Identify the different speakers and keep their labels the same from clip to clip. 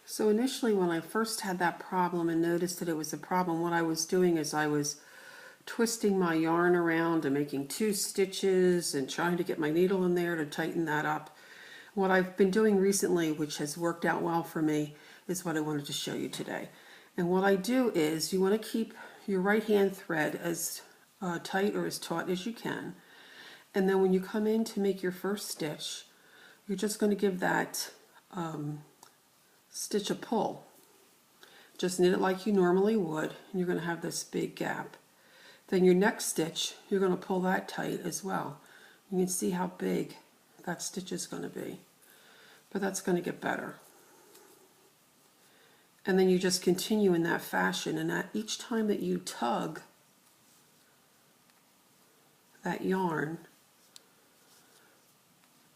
Speaker 1: So initially when I first had that problem and noticed that it was a problem, what I was doing is I was twisting my yarn around and making 2 stitches and trying to get my needle in there to tighten that up. What I've been doing recently, which has worked out well for me, is what I wanted to show you today. And what I do is you want to keep your right hand thread as tight or as taut as you can. And then when you come in to make your first stitch, you're just going to give that stitch a pull. Just knit it like you normally would, and you're going to have this big gap. Then your next stitch, you're going to pull that tight as well. You can see how big that stitch is going to be, but that's going to get better. And then you just continue in that fashion, and at each time that you tug that yarn,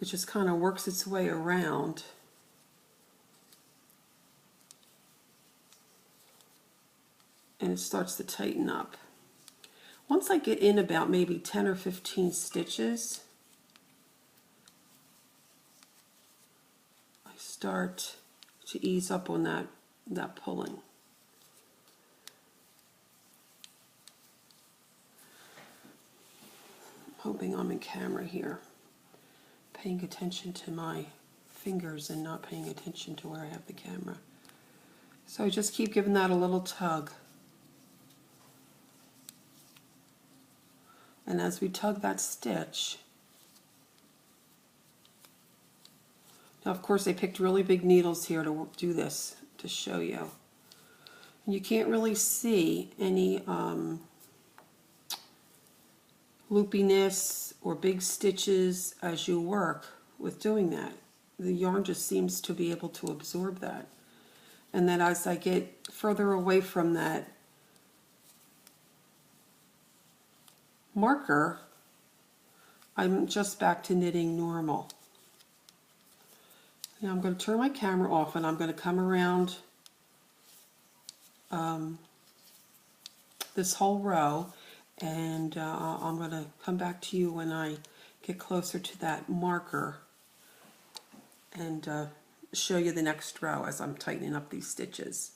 Speaker 1: it just kind of works its way around and it starts to tighten up. Once I get in about maybe 10 or 15 stitches, I start to ease up on that pulling. I'm hoping I'm in camera here, paying attention to my fingers and not paying attention to where I have the camera. So I just keep giving that a little tug. And as we tug that stitch, now of course I picked really big needles here to do this, to show you. And you can't really see any loopiness or big stitches as you work with doing that. The yarn just seems to be able to absorb that. And then as I get further away from that marker, I'm just back to knitting normal. Now I'm going to turn my camera off and I'm going to come around this whole row, and I'm going to come back to you when I get closer to that marker and show you the next row as I'm tightening up these stitches.